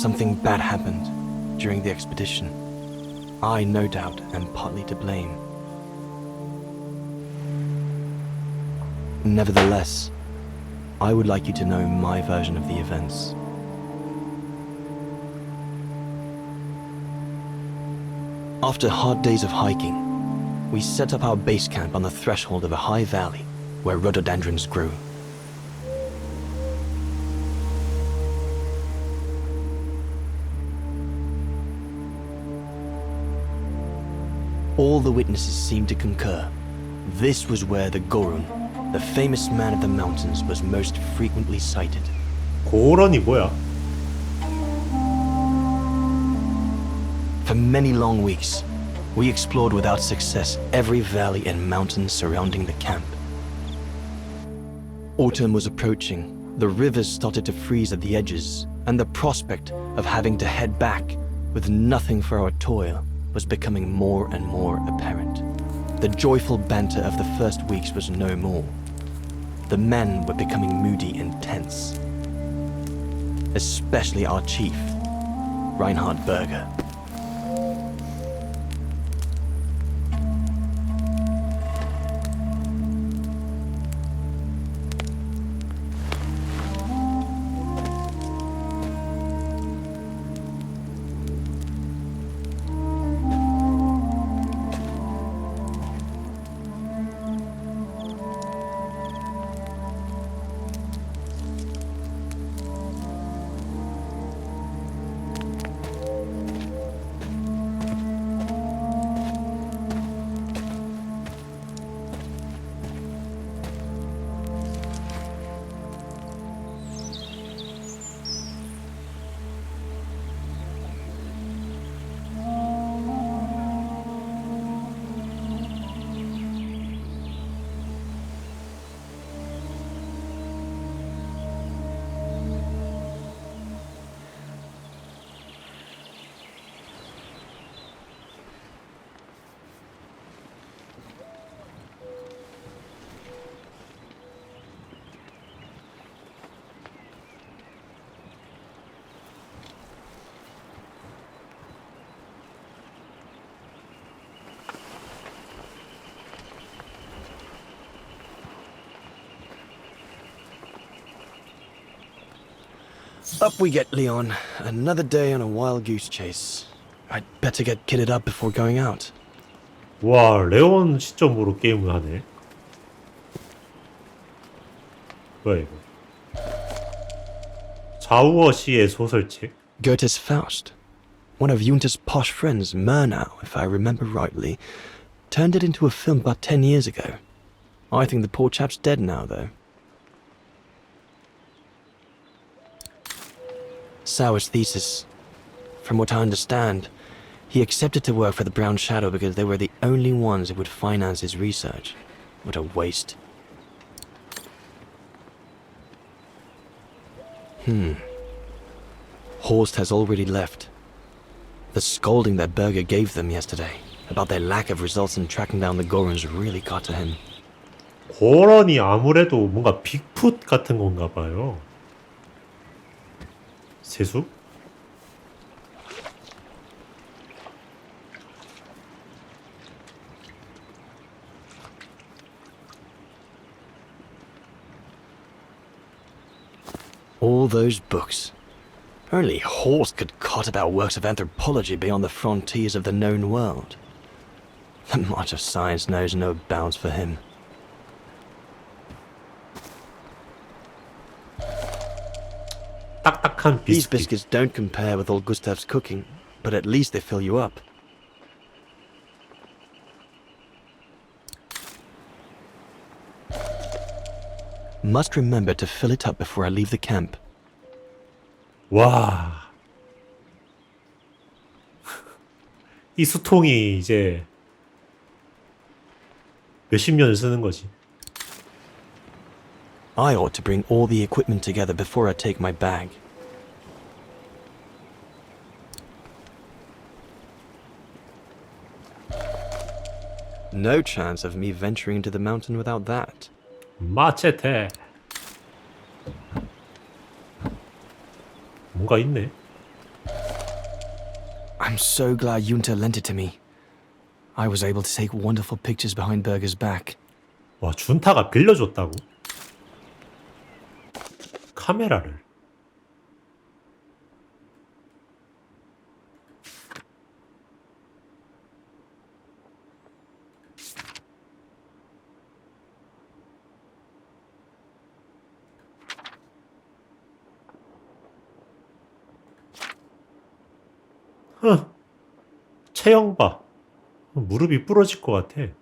Something bad happened during the expedition. I, no doubt, am partly to blame. Nevertheless, I would like you to know my version of the events. After hard days of hiking, we set up our base camp on the threshold of a high valley where rhododendrons grew. All the witnesses seemed to concur. This was where the Gorun, the famous man of the mountains, was most frequently sighted. 고런이 뭐야? For many long weeks, we explored without success every valley and mountain surrounding the camp. Autumn was approaching, the rivers started to freeze at the edges, and the prospect of having to head back with nothing for our toil was becoming more and more apparent. The joyful banter of the first weeks was no more. The men were becoming moody and tense. Especially our chief, Reinhard Berger. Up we get, Leon. Another day on a wild goose chase. I'd better get kitted up before going out. 와, 레온 시점으로 게임을 하네. 뭐야 이거? 좌우어 시의 소설책? Goethe's Faust. One of Junter's posh friends, Murnau, if I remember rightly, turned it into a film about 10 years ago. I think the poor chap's dead now, though. Sauer's thesis. From what I understand, he accepted to work for the Brown Shadow because they were the only ones who would finance his research. What a waste. Horst has already left. The scolding that Berger gave them yesterday about their lack of results in tracking down the Goruns really got to him. 고런이 아무래도 뭔가 빅풋 같은 건가 봐요. 세수? All those books. Only Horst could cot about works of anthropology beyond the frontiers of the known world. The march of science knows no bounds for him. 딱딱한 These 비스킷. biscuits don't compare with old Gustav's cooking, but at least they fill you up. Must remember to fill it up before I leave the camp. 와. 이 수통이 이제 몇십 년을 쓰는 거지. I ought to bring all the equipment together before I take my bag. No chance of me venturing into the mountain without that. 마체테. 뭔가 있네. I'm so glad Junta lent it to me. I was able to take wonderful pictures behind Berger's back. 와, 준타가 빌려줬다고? 카메라를. 체형 봐. 무릎이 부러질 것 같아.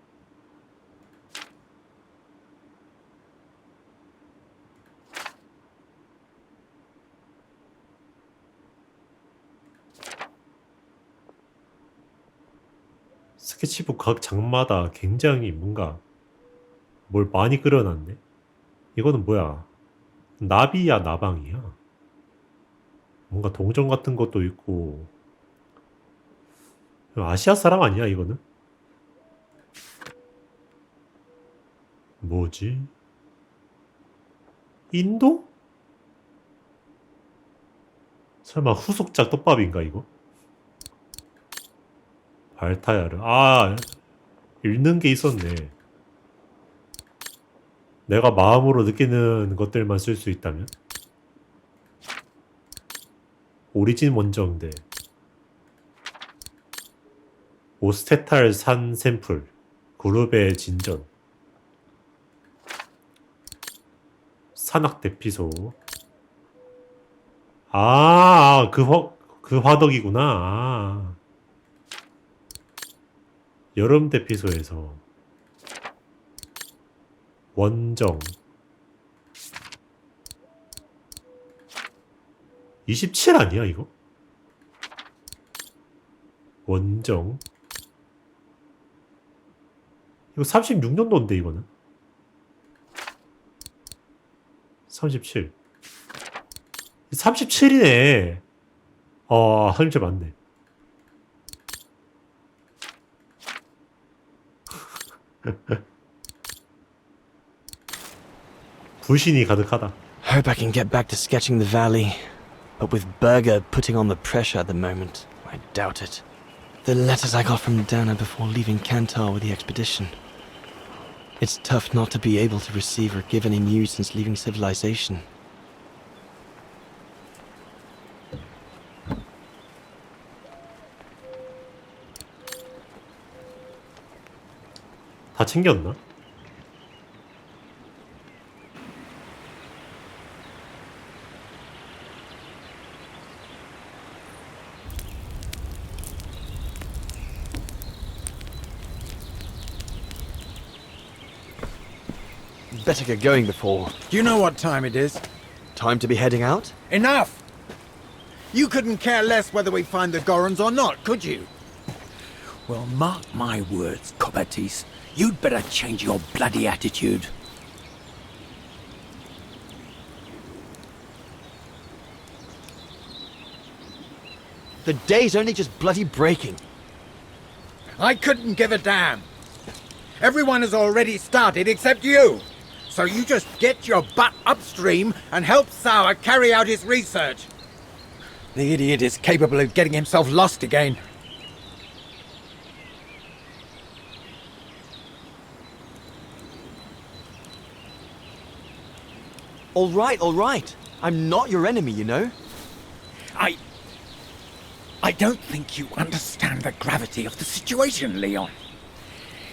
스케치북 각 장마다 굉장히 뭔가 뭘 많이 그려놨네. 이거는 뭐야? 나비야, 나방이야. 뭔가 동전 같은 것도 있고. 아시아 사람 아니야, 이거는? 뭐지? 인도? 설마 후속작 떡밥인가, 이거? 발타야르. 아, 읽는 게 있었네. 내가 마음으로 느끼는 것들만 쓸 수 있다면? 오리진 원정대. 오스테탈 산 샘플. 그룹의 진전. 산악 대피소. 그 화덕이구나. 아. 여름 대피소에서. 원정. 27 아니야, 이거? 원정. 이거 36년도인데, 이거는. 37. 37이네. 37 맞네. 불신이 가득하다. Hope I can get back to sketching the valley. But with Berger putting on the pressure at the moment, I doubt it. The letters I got from Dana before leaving Kantar with the expedition. It's tough not to be able to receive or give any news since leaving civilization. 다 챙겼나? Better get going before. Do you know what time it is? Time to be heading out? Enough! You couldn't care less whether we find the Gorons or not, could you? Well, mark my words, Cobatis. You'd better change your bloody attitude. The day's only just bloody breaking. I couldn't give a damn. Everyone has already started except you. So you just get your butt upstream and help Sauer carry out his research. The idiot is capable of getting himself lost again. All right. I'm not your enemy, you know. I don't think you understand the gravity of the situation, Leon.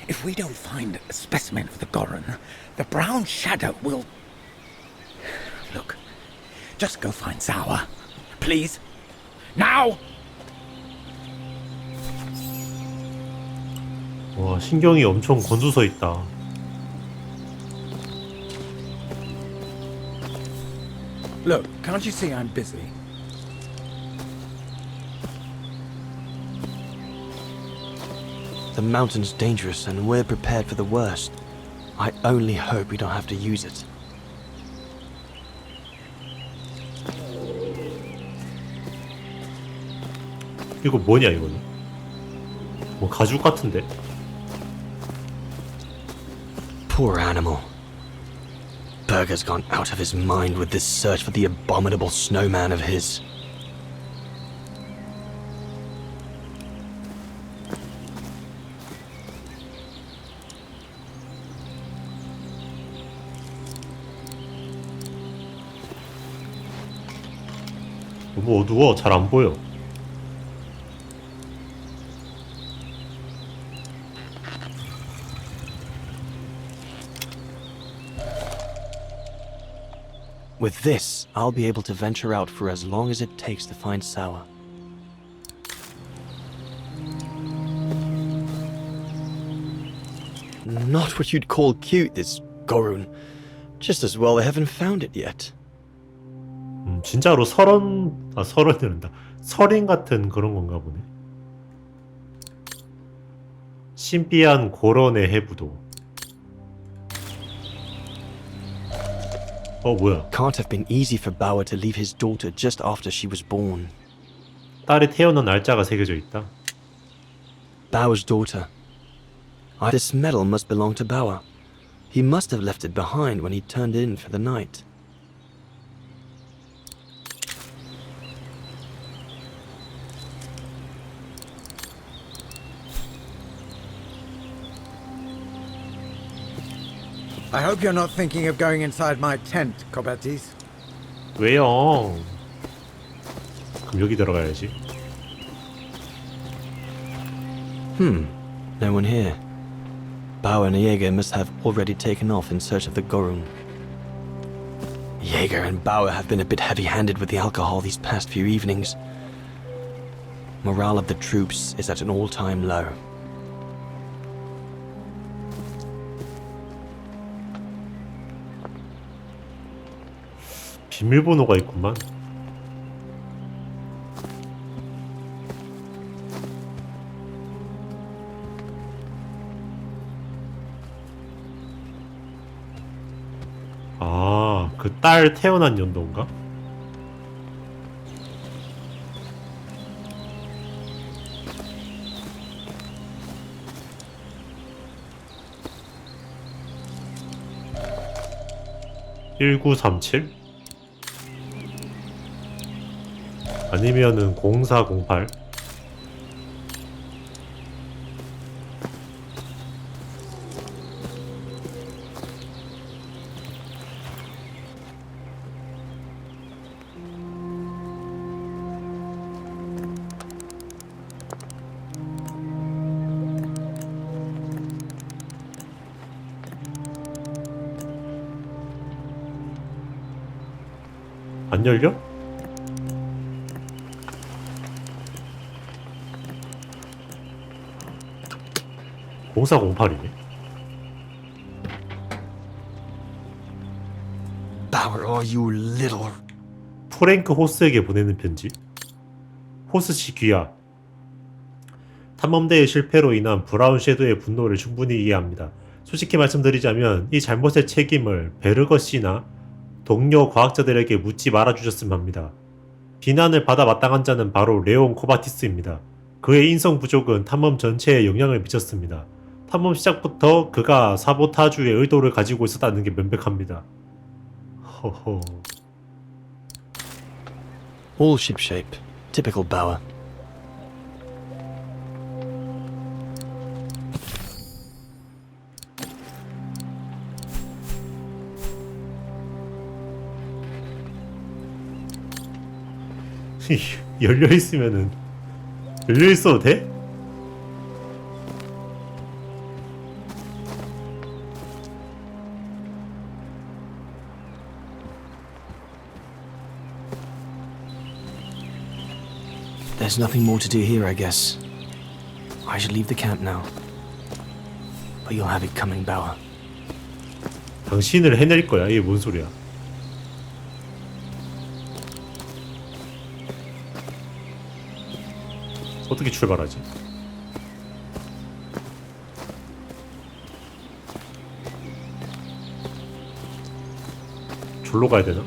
If we don't find a specimen of the Goron, the brown shadow will... Look, just go find Sauer. Please. Now! 와, 신경이 엄청 곤두서 있다. Look, can't you see I'm busy? The mountain's dangerous and we're prepared for the worst. I only hope we don't have to use it. 이거 뭐냐, 이거는? 뭐 가죽 같은데? Poor animal. Berger's gone out of his mind with this search for the abominable snowman of his. 너무 어두워. 잘 안 보여. With this, I'll be able to venture out for as long as it takes to find Sawa. Not what you'd call cute, this Gorun. Just as well they haven't found it yet. 진짜로 설원이란다. 설인 같은 그런 건가 보네. 신비한 고런의 해부도. 뭐야. Can't have been easy for Bauer to leave his daughter just after she was born. 딸이 태어난 날짜가 새겨져 있다. Bauer's daughter. This medal must belong to Bauer. He must have left it behind when he turned in for the night. I hope you're not thinking of going inside my tent, Kobatis. 왜요? 그럼 여기 들어가야지. No one here. Bauer and Jaeger must have already taken off in search of the Gorun. Jaeger and Bauer have been a bit heavy-handed with the alcohol these past few evenings. Morale of the troops is at an all-time low. 비밀번호가 있구만. 그 딸 태어난 연도인가? (1937) 아니면은 (0408) 안 열려? (0408이네) Bauer, oh you little... 프랭크 호스에게 보내는 편지. 호스씨 귀하, 탐험대의 실패로 인한 브라운 섀도우의 분노를 충분히 이해합니다. 솔직히 말씀드리자면 이 잘못의 책임을 베르거 씨나 동료 과학자들에게 묻지 말아주셨으면 합니다. 비난을 받아 마땅한 자는 바로 레온 코바티스입니다. 그의 인성 부족은 탐험 전체에 영향을 미쳤습니다. 탐험 시작부터 그가 사보타주의 의도를 가지고 있었다는 게 명백합니다. 허허... All shipshape. Typical Bauer. 열려있으면은 열려있어도 돼? There's nothing more to do here, I guess. I should leave the camp now. But you'll have it coming, Bauer. 당신을 해낼 거야. 이게 뭔 소리야? 어떻게 출발하지? 졸로 가야 되나?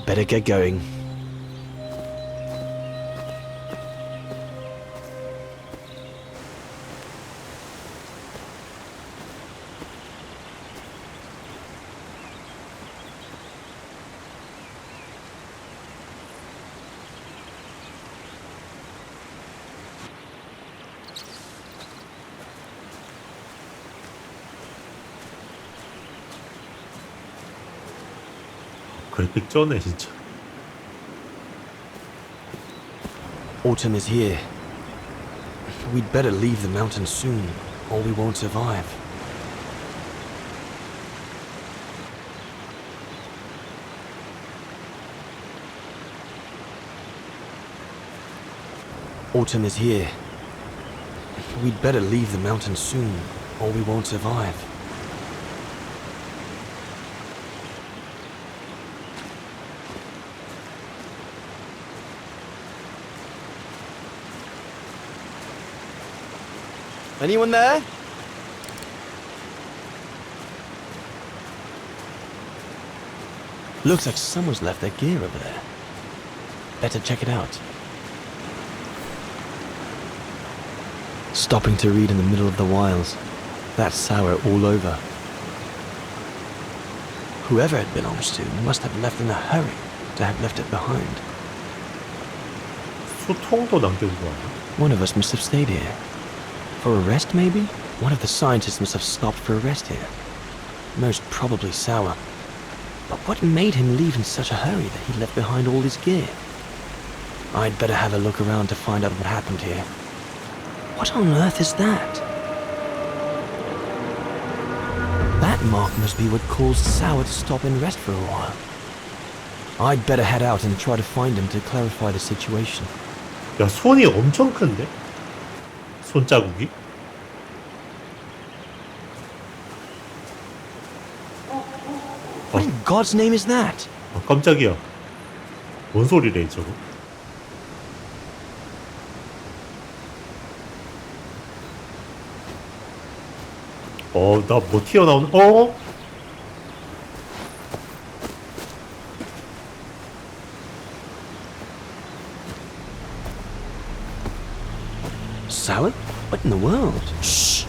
Better get going. 걸픽 쩌네 진짜. Autumn is here. We'd better leave the mountains soon, or we won't survive. Autumn is here. We'd better leave the mountains soon, or we won't survive. Anyone there? Looks like someone's left their gear over there. Better check it out. Stopping to read in the middle of the wilds. That's sour all over. Whoever it belongs to must have left in a hurry to have left it behind. 수통도 남겨두고 왔나? One of us must have stayed here. For a rest, maybe? One of the scientists must have stopped for a rest here. Most probably sour. But what made him leave in such a hurry that he left behind all his gear? I'd better have a look around to find out what happened here. What on earth is that? That mark must be what caused Sour to stop and rest for a while. I'd better head out and try to find him to clarify the situation. 야, 손이 엄청 큰데? 손자국이? What in God's name is that? 아, 깜짝이야. 뭔 소리래 저거? 나 뭐 튀어나오는? Sour? What in the world? Shh!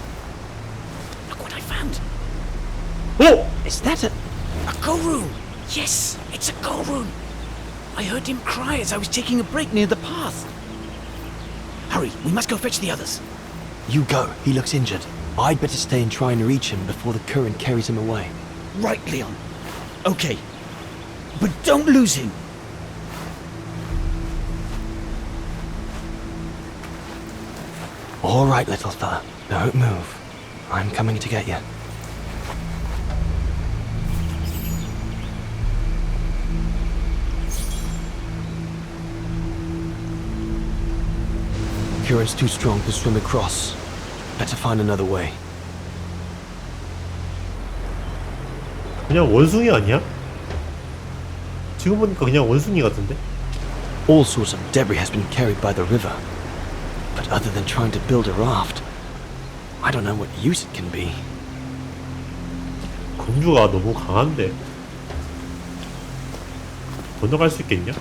Look what I found. Is that a... A go-roon! Yes, it's a go-roon! I heard him cry as I was taking a break near the path. Hurry, we must go fetch the others. You go. He looks injured. I'd better stay and try and reach him before the current carries him away. Right, Leon. Okay. But don't lose him. All right, little fella. Don't move. I'm coming to get you. Current's too strong to swim across. Better find another way. 그냥 원숭이 아니야? 지금 보니까 그냥 원숭이 같은데? All sorts of debris has been carried by the river. But other than trying to build a raft, I don't know what use it can be. 공주가 너무 강한데 건너갈 수 있겠냐?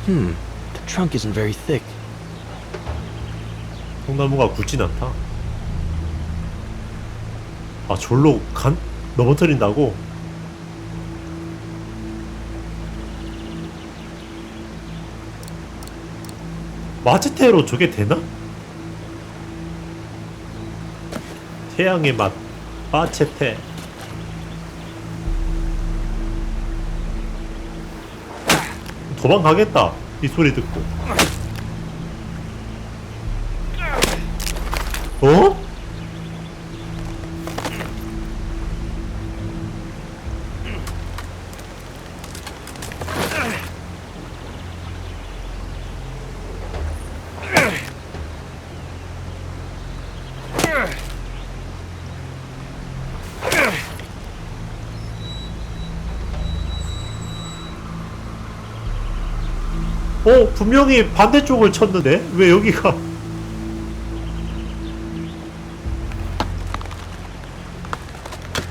The trunk isn't very thick. 통나무가 굵진 않다. 아, 절로 넘어뜨린다고? 마체테로 저게 되나? 태양의 맛 마체테. 도망가겠다 이 소리 듣고. 어? 분명히 반대쪽을 쳤는데 왜 여기가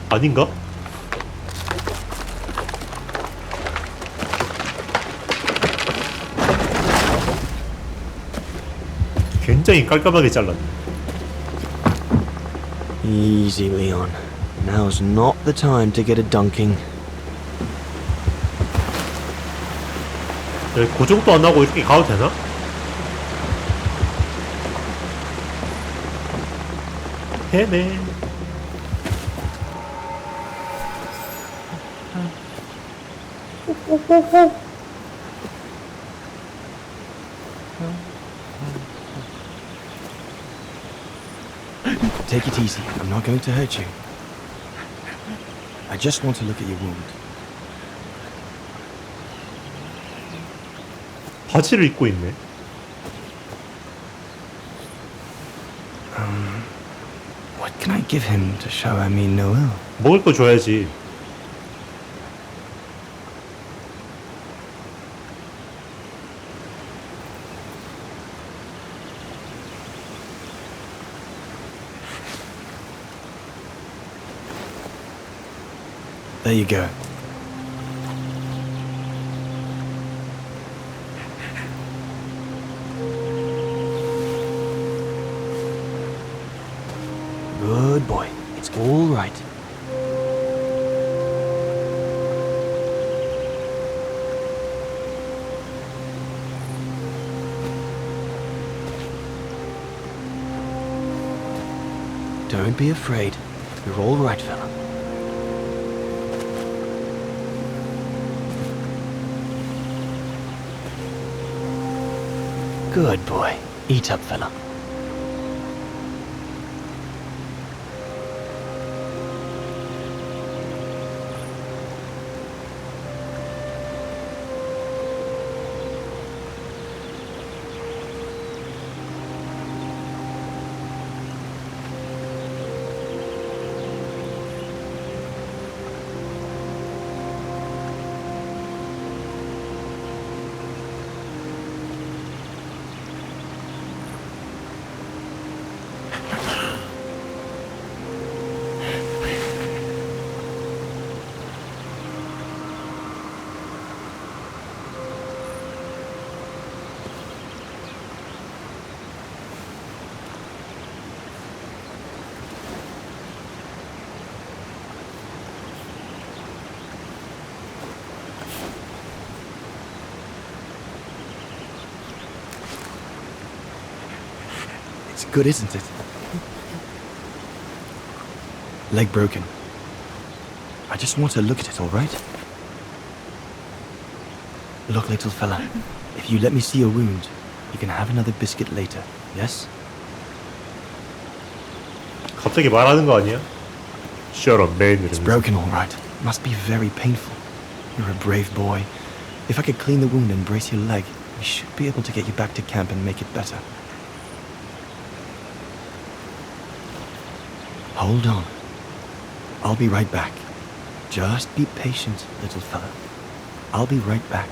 아닌가? 굉장히 깔끔하게 잘랐네. Easy, Leon. Now's not the time to get a dunking. 고정도 안 하고 이렇게 가도 되나? 되네. Take it easy. I'm not going to hurt you. I just want to look at your wound. 바지를 입고 있네. What can I give him to show I mean no ill? 먹을 거 줘야지. There you go. Good boy. It's all right. Don't be afraid. You're all right, fella. Good boy. Eat up, fella. It's good, isn't it? Leg broken. I just want to look at it, all right? Look, little fella, if you let me see your wound, you can have another biscuit later, yes? 갑자기 말하는 거 아니야? Shut up, man. It's broken, all right. Must be very painful. You're a brave boy. If I could clean the wound and brace your leg, we should be able to get you back to camp and make it better. Hold on. I'll be right back. Just be patient, little fella. I'll be right back.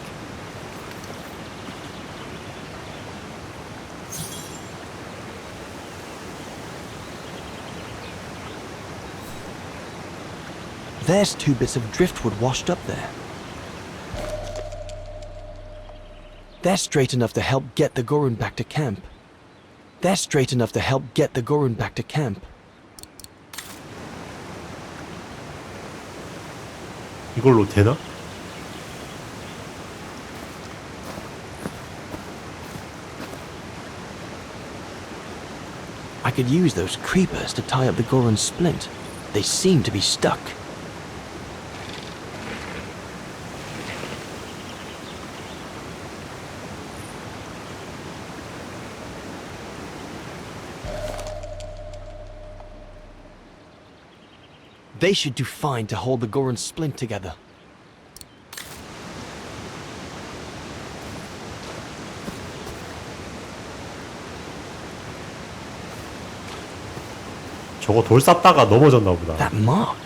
There's 2 bits of driftwood washed up there. They're straight enough to help get the Gorun back to camp. They're straight enough to help get the Gorun back to camp. 이걸로 되나? I could use those creepers to tie up the Gorun's splint. They seem to be stuck. They should do fine to hold the Gorun's splint together. 저거 돌 쌌다가 넘어졌나 보다. That mark,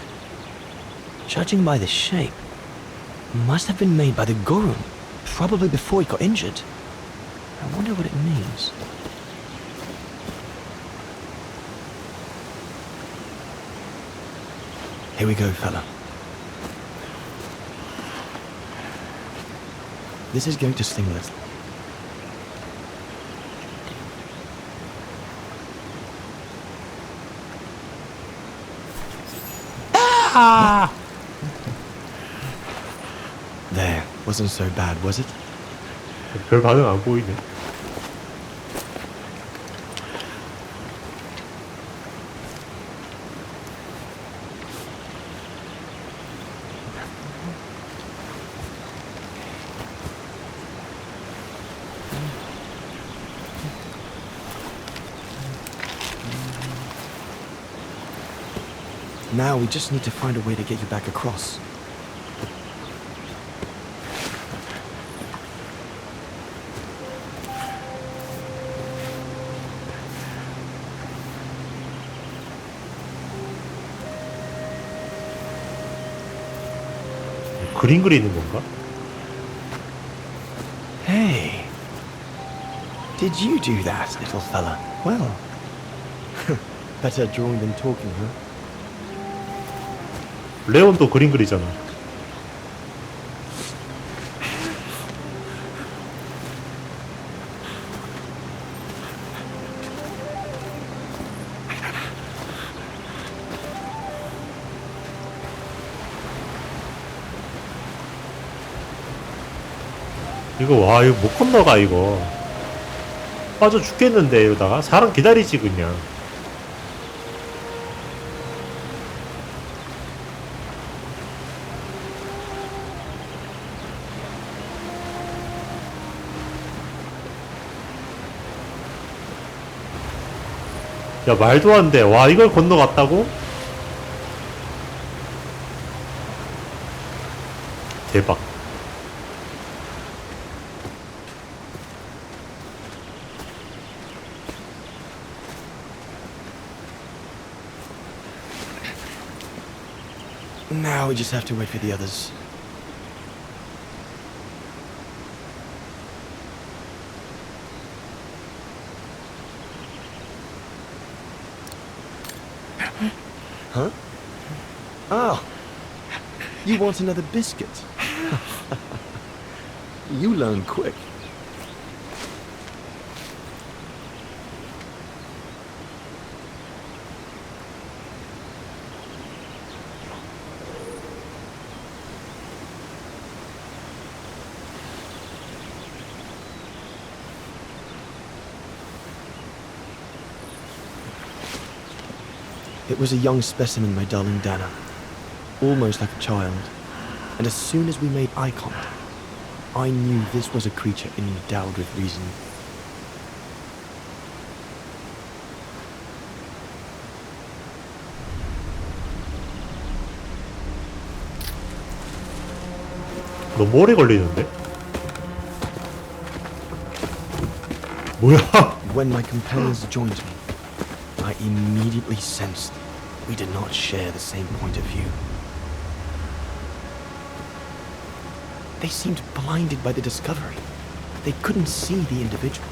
judging by the shape, must have been made by the Gorun, probably before he got injured. I wonder what it means. Here we go, fella. This is going to sting a little. 아! There, wasn't so bad, was it? 별 반응 안 보이네. Now we just need to find a way to get you back across. 그림 그리는 건가? Hey, did you do that, little fella? Well, better drawing than talking, huh? 레온도 그림 그리잖아. 이거 와 이거 못 건너가 이거. 빠져 죽겠는데 이러다가 사람 기다리지 그냥. 야 말도 안 돼. 와 이걸 건너갔다고? 대박. Now we just have to wait for the others. Huh? Oh, you want another biscuit? You learn quick. It was a young specimen, my darling Dana. Almost like a child. And as soon as we made eye contact, I knew this was a creature endowed with reason. 너무 오래 걸리는데? 뭐야? When my companions joined me, I immediately sensed we did not share the same point of view. They seemed blinded by the discovery. They couldn't see the individual.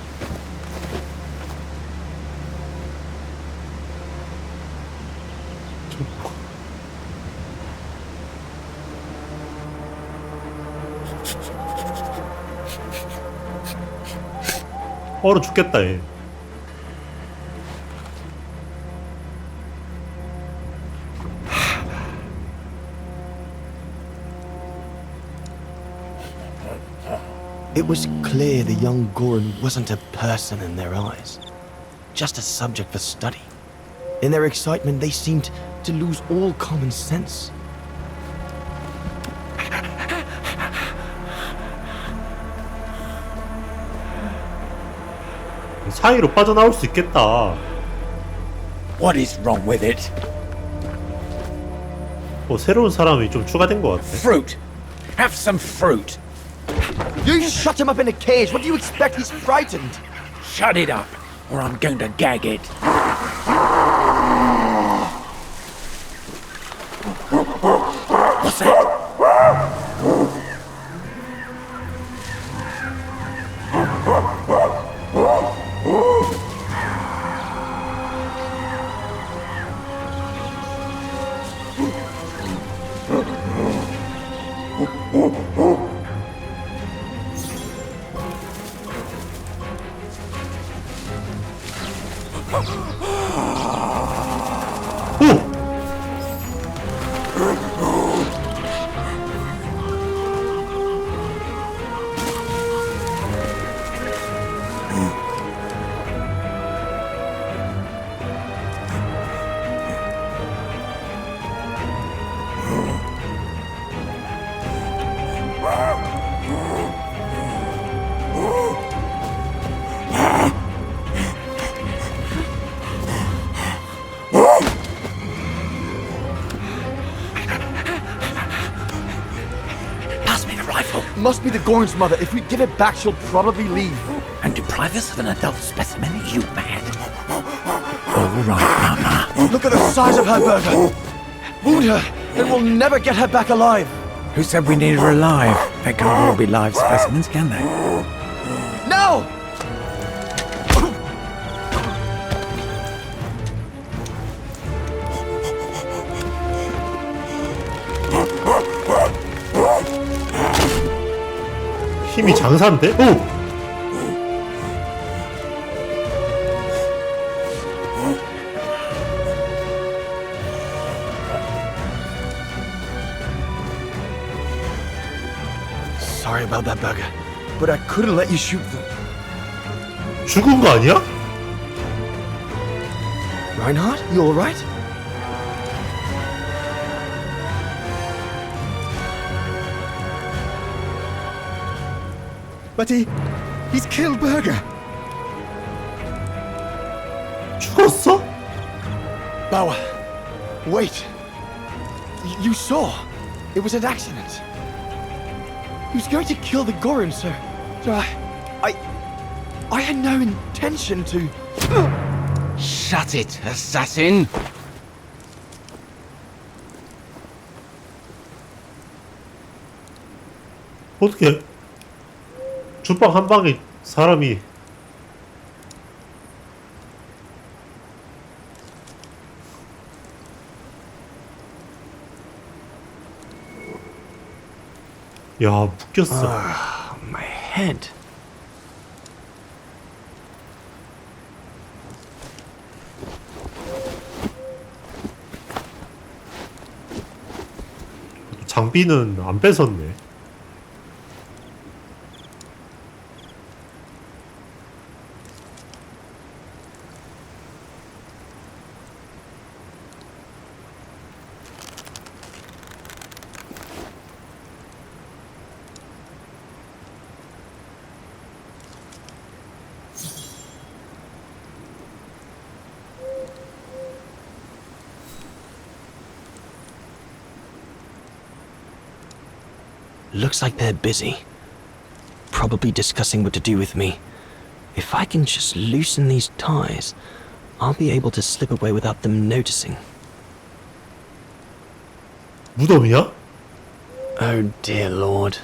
얼어 죽겠다 얘. It was clear the young Goran wasn't a person in their eyes, just a subject for study. In their excitement, they seemed to lose all common sense. 사이로 빠져나올 수 있겠다. What is wrong with it? 새로운 사람이 좀 추가된 것 같아. Fruit! Have some fruit! You shut him up in a cage. What do you expect? He's frightened. Shut it up, or I'm going to gag it. What's that? must be the Gorn's mother. If we give it back, she'll probably leave. And deprive us of an adult specimen? Are you mad? All right, Mama. Look at the size of her, Burger. Wound her, and we'll never get her back alive. Who said we need her alive? They can't all be live specimens, can they? No! 힘이 장사인데? 오! Sorry about that, Burger, but I couldn't let you shoot them. 죽은 거 아니야? Reinhard, you all right? But he's killed Burger. 죽었어? Bauer, wait. You saw. It was an accident. He was going to kill the Gorin, sir. So I had no intention to... Shut it, assassin! 어떻게 주방 한 방에 사람이 야 묶였어. My head. 장비는 안 뺏었네. Looks like they're busy. Probably discussing what to do with me. If I can just loosen these ties, I'll be able to slip away without them noticing. 무덤이야? Oh dear Lord.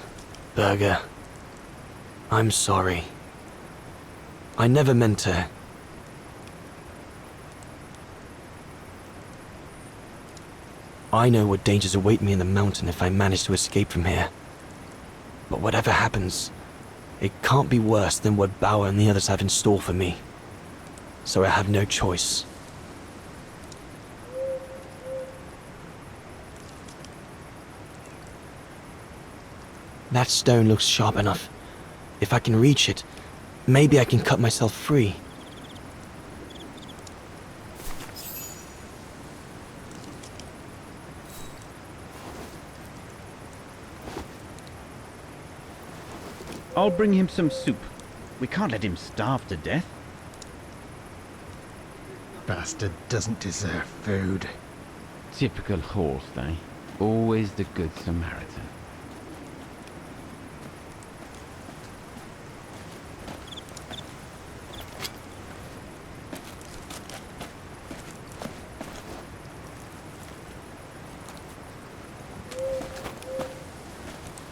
Burger. I'm sorry. I never meant to... I know what dangers await me in the mountain if I manage to escape from here. But whatever happens, it can't be worse than what Bauer and the others have in store for me. So I have no choice. That stone looks sharp enough. If I can reach it, maybe I can cut myself free. I'll bring him some soup. We can't let him starve to death. Bastard doesn't deserve food. Typical horse, eh? Always the good Samaritan.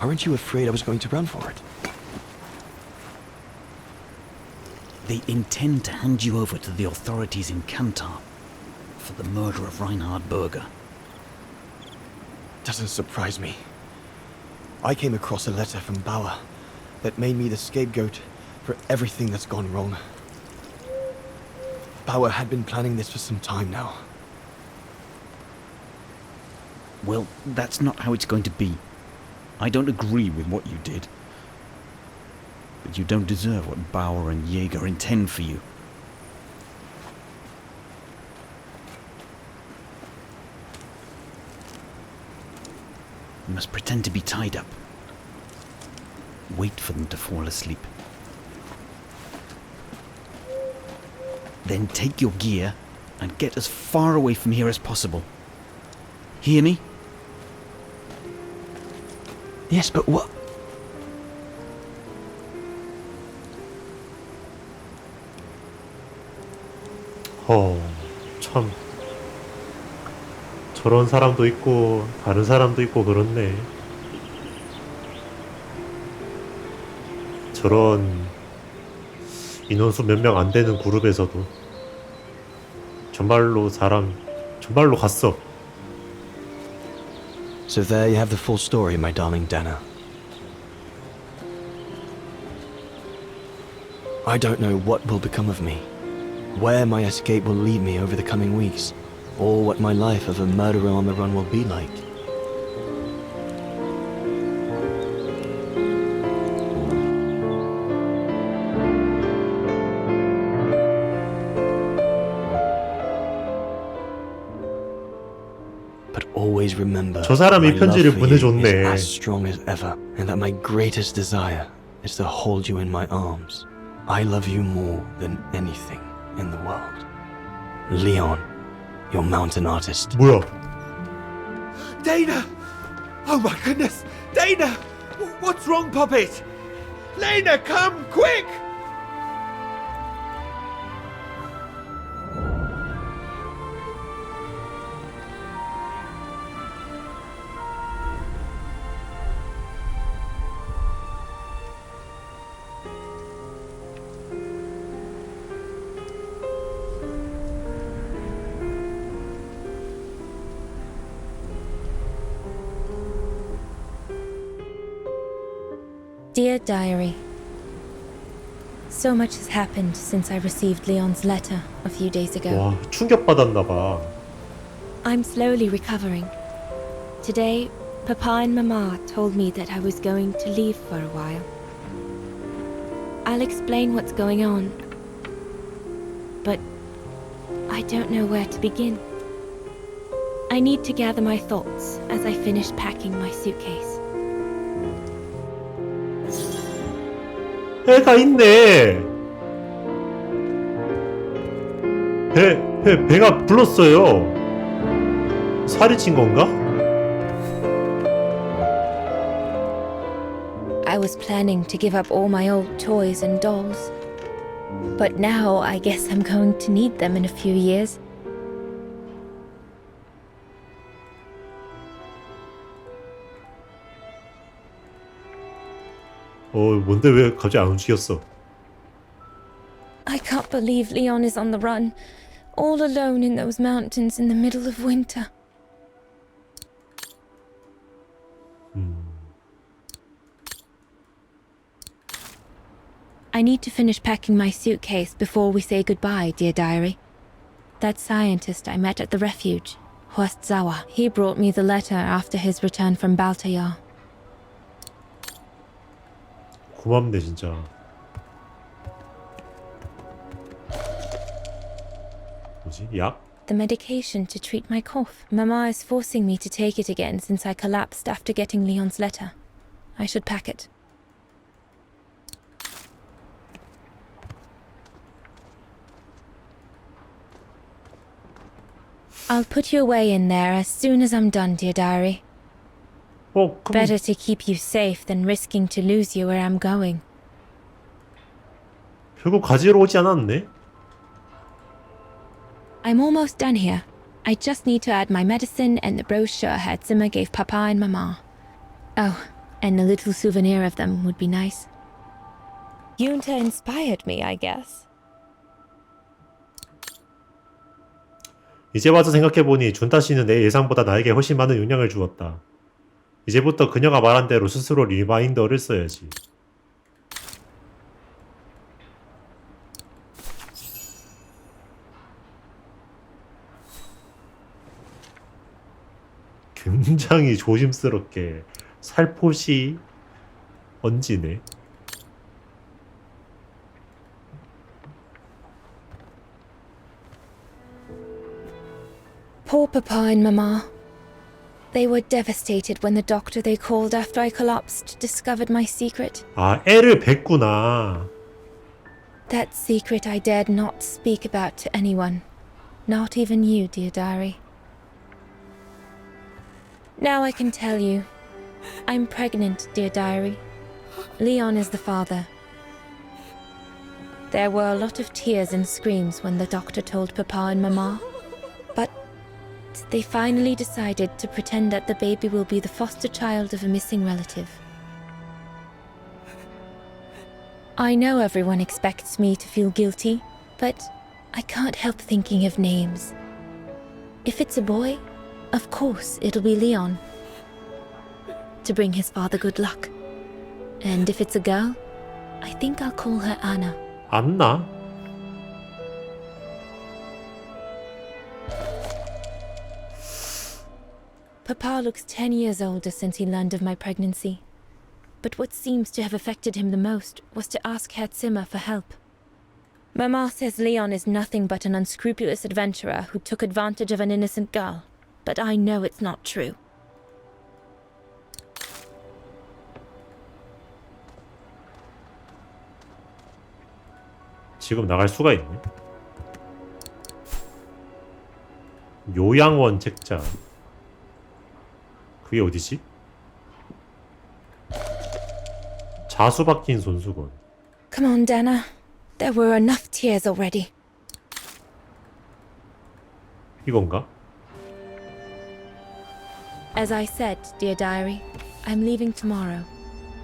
Aren't you afraid I was going to run for it? They intend to hand you over to the authorities in Kantar for the murder of Reinhard Berger. Doesn't surprise me. I came across a letter from Bauer that made me the scapegoat for everything that's gone wrong. Bauer had been planning this for some time now. Well, that's not how it's going to be. I don't agree with what you did. But you don't deserve what Bauer and Jaeger intend for you. You must pretend to be tied up. Wait for them to fall asleep. Then take your gear and get as far away from here as possible. Hear me? Yes, but what? 참 저런 사람도 있고 다른 사람도 있고 그렇네. 저런 인원수 몇 명 안 되는 그룹에서도 정말로 갔어. So there you have the full story, my darling Dana. I don't know what will become of me, where my escape will lead me over the coming weeks, or what my life of a murderer on the run will be like. But always remember, 저 사람이 my love 편지를 for you is 보내줬네. as strong as ever, and that my greatest desire is to hold you in my arms. I love you more than anything in the world. Leon, your mountain artist. 뭐야? Dana! Oh my goodness! Dana! What's wrong, Puppet? Lena, come, quick! Dear Diary, so much has happened since I received Leon's letter a few days ago. 와, 충격받았나봐. I'm slowly recovering. Today, Papa and Mama told me that I was going to leave for a while. I'll explain what's going on, but I don't know where to begin. I need to gather my thoughts as I finish packing my suitcase. 배가 있네. 배가 불렀어요. 살이 찐 건가? I was planning to give up all my old toys and dolls, but now I guess I'm going to need them in a few years. 뭔데 왜 갑자기 안 움직였어? I can't believe Leon is on the run, all alone in those mountains in the middle of winter. I need to finish packing my suitcase before we say goodbye, dear diary. That scientist I met at the refuge, Horst Zawa, he brought me the letter after his return from Baltayar. 고맙네 진짜. 뭐지? 약? The medication to treat my cough. Mama is forcing me to take it again since I collapsed after getting Leon's letter. I should pack it. I'll put you away in there as soon as I'm done, dear diary. 그럼 Better to keep you safe than risking to lose you where I'm going. 결국 가지러 오지 않았네? I'm almost done here. I just need to add my medicine and the brochure Hertzimmer gave Papa and Mama. Oh, and a little souvenir of them would be nice. Yunta inspired me, I guess. 이제 와서 생각해보니 준타 씨는 내 예상보다 나에게 훨씬 많은 영향을 주었다. 이제부터 그녀가 말한 대로 스스로 리마인더를 써야지. 굉장히 조심스럽게 살포시 얹이네. Poor Papa and Mama. They were devastated when the doctor they called after I collapsed discovered my secret. 아, 애를 뱄구나. That secret I dared not speak about to anyone. Not even you, dear diary. Now I can tell you. I'm pregnant, dear diary. Leon is the father. There were a lot of tears and screams when the doctor told Papa and Mama. But they finally decided to pretend that the baby will be the foster child of a missing relative. I know everyone expects me to feel guilty, but I can't help thinking of names. If it's a boy, of course it'll be Leon, to bring his father good luck. And if it's a girl, I think I'll call her Anna. 안나? Papa looks 10 years older since he learned of my pregnancy. But what seems to have affected him the most was to ask Herr Zimmer for help. Mama says Leon is nothing but an unscrupulous adventurer who took advantage of an innocent girl. But I know it's not true. 지금 나갈 수가 있네. 요양원 책자. 그게 어디지? 자수 박힌 손수건. Come on, Dana. There were enough tears already. 이건가? As I said, dear diary, I'm leaving tomorrow.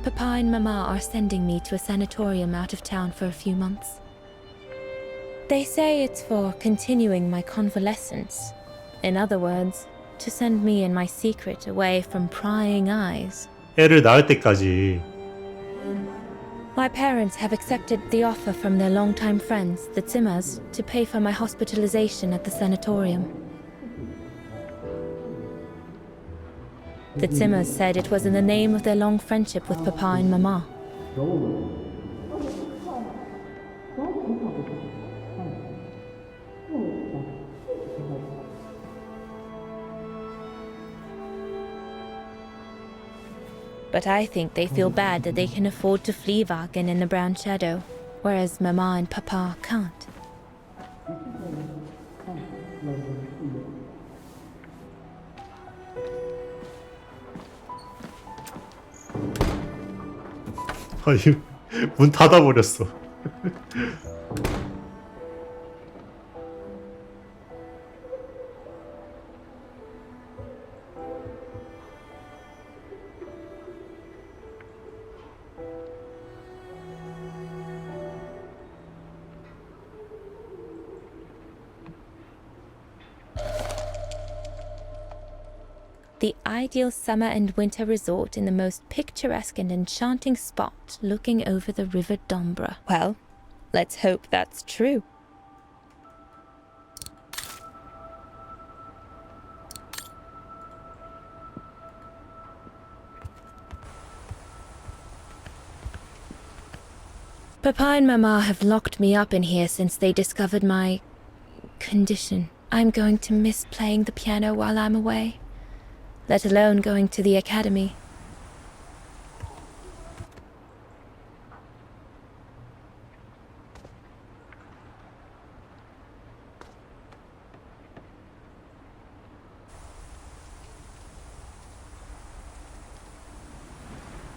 Papa and Mama are sending me to a sanatorium out of town for a few months. They say it's for continuing my convalescence. In other words, to send me and my secret away from prying eyes. 애를 낳을 때까지. My parents have accepted the offer from their longtime friends, the Zimmers, to pay for my hospitalization at the sanatorium. The Zimmers said it was in the name of their long friendship with Papa and Mama. But I think they feel bad that they can afford to flee Wagen in the Brown Shadow, whereas Mama and Papa can't. 아니, 문 닫아버렸어. The ideal summer and winter resort in the most picturesque and enchanting spot looking over the River Dombra. Well, let's hope that's true. Papa and Mama have locked me up in here since they discovered my condition. I'm going to miss playing the piano while I'm away. Let alone going to the academy.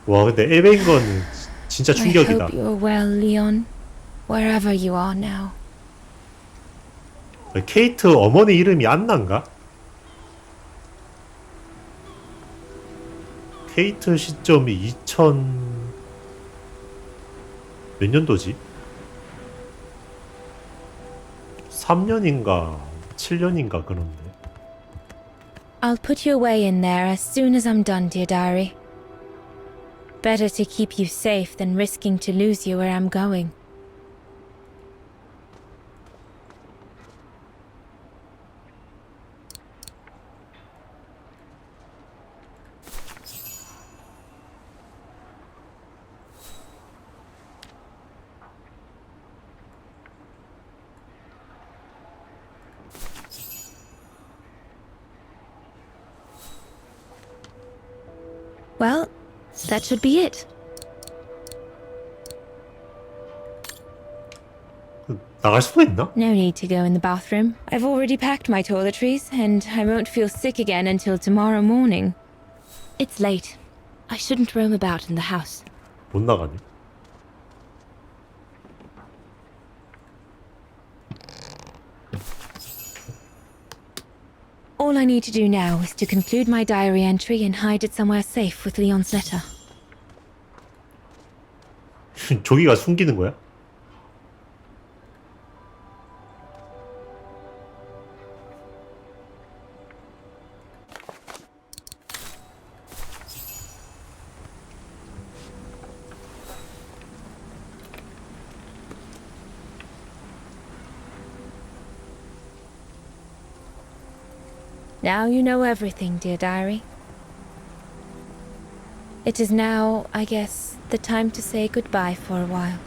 와, 근데 에베인 거는 진짜 I 충격이다. hope you're well, Leon, wherever you are now. 케이트 어머니 이름이 안나인가? 케이트 시점이 2000... 몇 년도지? 3년인가 7년인가 그런데. I'll put you away in there as soon as I'm done, dear diary. Better to keep you safe than risking to lose you where I'm going. Well, that should be it. 나갈 수가 있나? No need to go in the bathroom. I've already packed my toiletries, and I won't feel sick again until tomorrow morning. It's late. I shouldn't roam about in the house. 못 나가네. All I need to do now is to conclude my diary entry and hide it somewhere safe with Leon's letter. 조기가 숨기는 거야? Now you know everything, dear diary. It is now, I guess, the time to say goodbye for a while.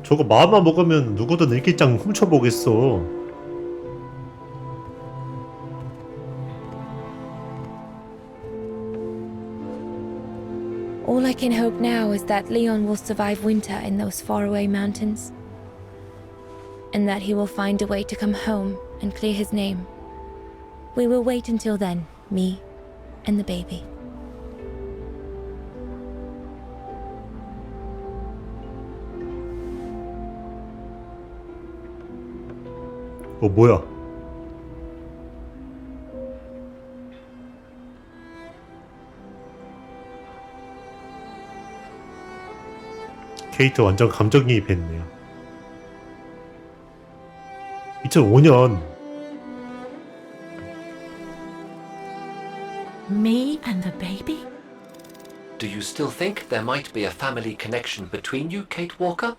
저거 마음만 먹으면 누구든 일기장 훔쳐보겠어. All I can hope now is that Leon will survive winter in those faraway mountains, and that he will find a way to come home and clear his name. We will wait until then, me and the baby. 뭐야? 케이트 완전 감정이입했네요. 2005년. Me and the baby? Do you still think there might be a family connection between you, Kate Walker?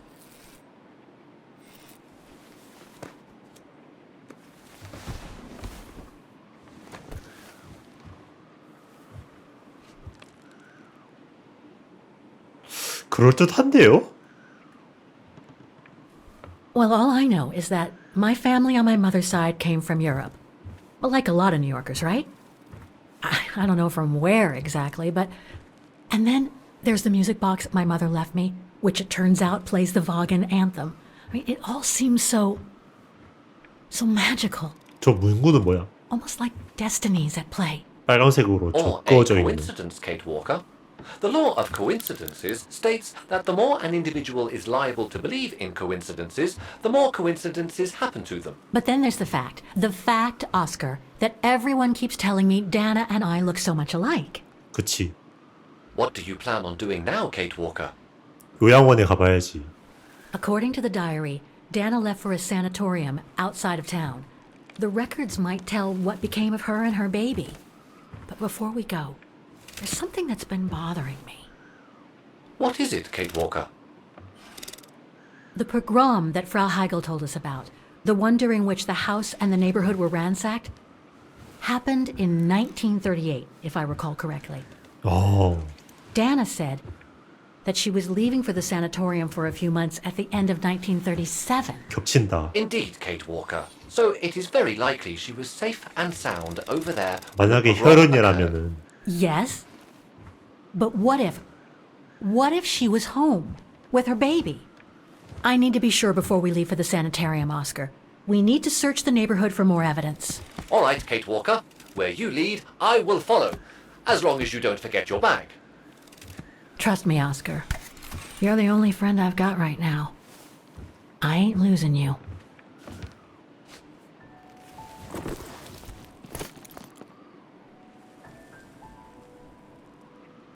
그럴듯한데요? Well, all I know is that my family on my mother's side came from Europe. Well, like a lot of New Yorkers, right? I don't know from where exactly, but... And then there's the music box my mother left me, which it turns out plays the Vaughan anthem. I mean, it all seems so magical. 저 문구는 뭐야? Almost like destinies at play. 빨간색으로 Or a 적어져 있는. coincidence, Kate Walker. The law of coincidences states that the more an individual is liable to believe in coincidences, the more coincidences happen to them. But then there's the fact, Oscar, that everyone keeps telling me Dana and I look so much alike. 그치. What do you plan on doing now, Kate Walker? 요양원에 가봐야지. According to the diary, Dana left for a sanatorium outside of town. The records might tell what became of her and her baby. But before we go, there's something that's been bothering me. What is it, Kate Walker? The pogrom that Frau Heigl told us about, the one during which the house and the neighborhood were ransacked, happened in 1938, if I recall correctly. 어. Dana said that she was leaving for the sanatorium for a few months at the end of 1937. 겹친다. Indeed, Kate Walker. So it is very likely she was safe and sound over there. 만약에 혈흔이라면은. Yes. But what if she was home with her baby? I need to be sure before we leave for the sanitarium, Oscar. We need to search the neighborhood for more evidence. All right, Kate Walker. Where you lead, I will follow. As long as you don't forget your bag. Trust me, Oscar. You're the only friend I've got right now. I ain't losing you.